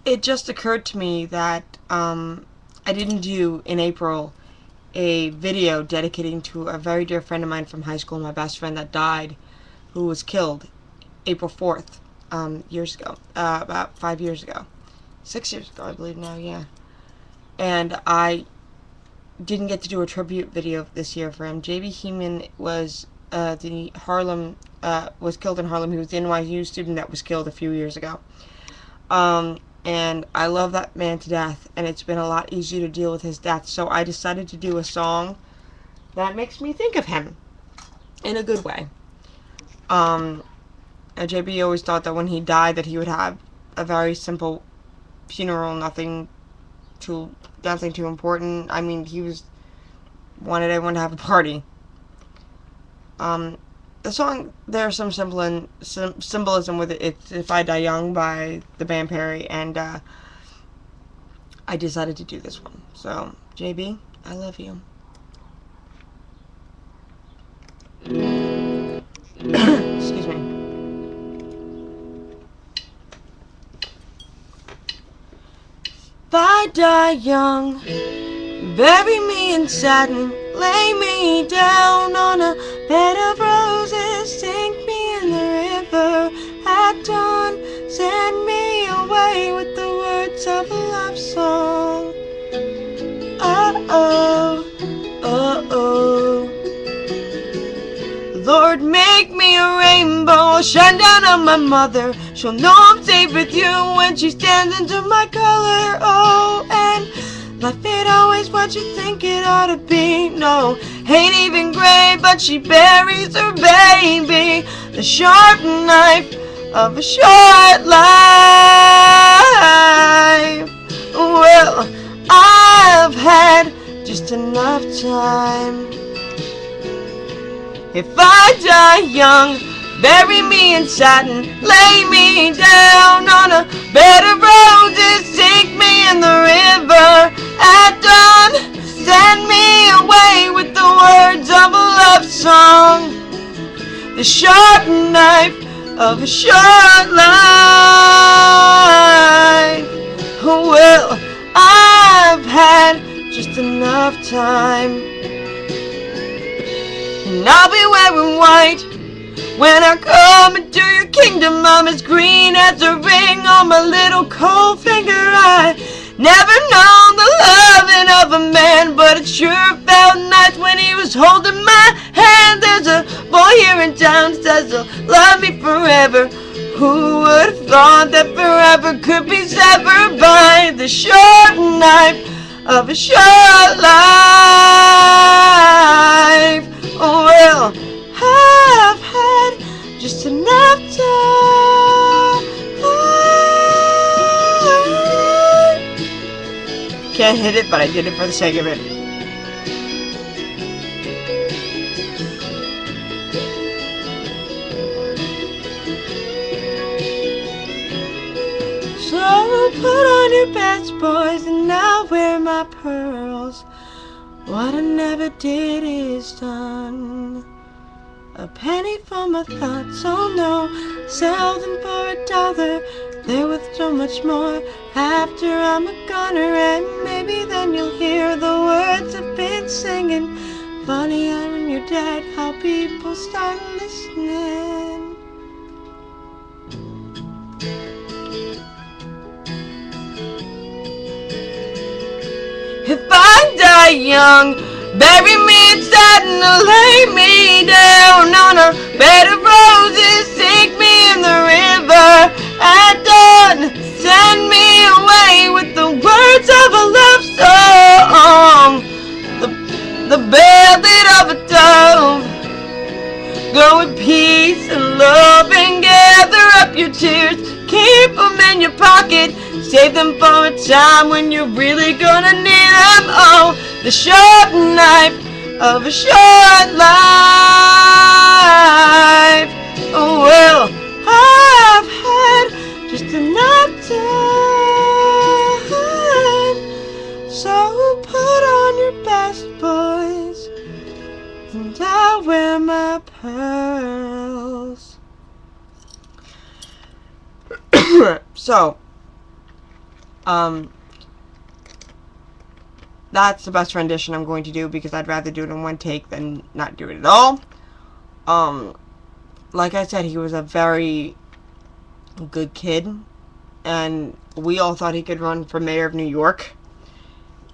It just occurred to me that I didn't do in April a video dedicating to a very dear friend of mine from high school, my best friend that died, who was killed April 4th, years ago, about 5 years ago. 6 years ago, I believe now, yeah. And I didn't get to do a tribute video this year for him. J.B. Heeman was was killed in Harlem. He was the NYU student that was killed a few years ago. And I love that man to death, and it's been a lot easier to deal with his death, so I decided to do a song that makes me think of him in a good way. JB always thought that when he died that he would have a very simple funeral, nothing too important. I mean, he wanted everyone to have a party. The song, there's some symbolism with it. It's If I Die Young by the band Perry, and I decided to do this one. So, JB, I love you. Excuse me. If I die young, bury me in satin, lay me down on a bed of roses, sink me in the river at dawn, send me away with the words of a love song. Oh, oh, oh. Lord, make me a rainbow, shine down on my mother. She'll know I'm safe with you when she stands into my color. Oh, and life ain't always what you think it ought to be. No, ain't even gray, but she buries her baby. The sharp knife of a short life. Well, I've had just enough time. If I die young, bury me in satin, lay me down on a bed of roses, sink me in the river at dawn, send me away with the words of a love song. The sharp knife of a short life. Well, I've had just enough time. And I'll be wearing white when I come into your kingdom. I'm as green as a ring on my little cold finger. I never known the loving of a man, but it sure felt nice when he was holding my hand. There's a boy here in town says he'll love me forever. Who would have thought that forever could be severed by the short knife of a short life? Oh, well, I've had just enough time. Can't hit it, but I did it for the sake of it. So put on your best, boys, and I'll wear my pearls. What I never did is done. A penny for my thoughts, oh no, sell them for $1. They're worth so much more after I'm a goner, and maybe then you'll hear the words I've been singing. Funny how when you're dead, how people start listening. If I die young, bury me in satin, lay me down on a bed of roses, sink me in the river at dawn, send me away with the words of a love song. The ballad of a dove. Go in peace and love and gather up your tears. Keep them in your pocket. Save them for a time when you're really gonna need them. Oh, the sharp knife of a short life. Oh, well, I've had just enough time. So put on your best, boys, and I'll wear my pearls. So, That's the best rendition I'm going to do because I'd rather do it in one take than not do it at all. Like I said, he was a very good kid, and we all thought he could run for mayor of New York.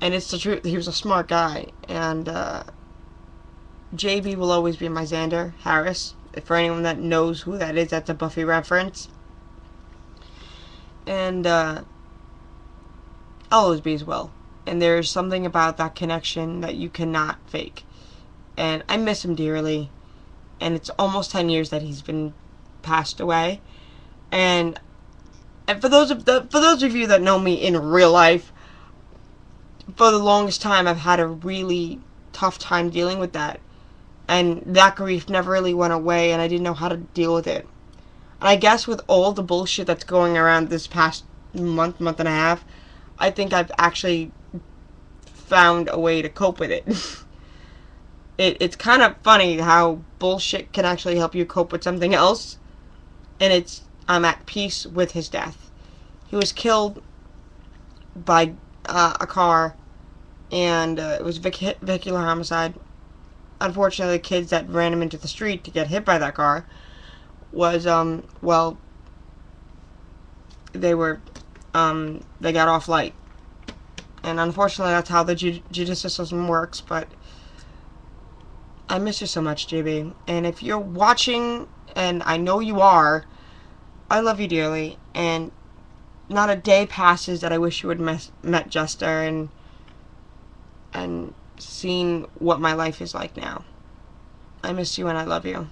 And it's the truth. He was a smart guy, and JB will always be my Xander Harris. For anyone that knows who that is, that's a Buffy reference. And I'll always be as well. And there's something about that connection that you cannot fake. And I miss him dearly. And it's almost 10 years that he's been passed away. And for those of you that know me in real life, for the longest time I've had a really tough time dealing with that. And that grief never really went away, and I didn't know how to deal with it. And I guess with all the bullshit that's going around this past month and a half, I think I've actually found a way to cope with it. It's kind of funny how bullshit can actually help you cope with something else. And I'm at peace with his death. He was killed by a car, and it was vehicular homicide. Unfortunately, the kids that ran him into the street to get hit by that car was, well, they got off light. And unfortunately, that's how the judicial system works, but I miss you so much, JB. And if you're watching, and I know you are, I love you dearly, and not a day passes that I wish you would met Jester and seen what my life is like now. I miss you and I love you.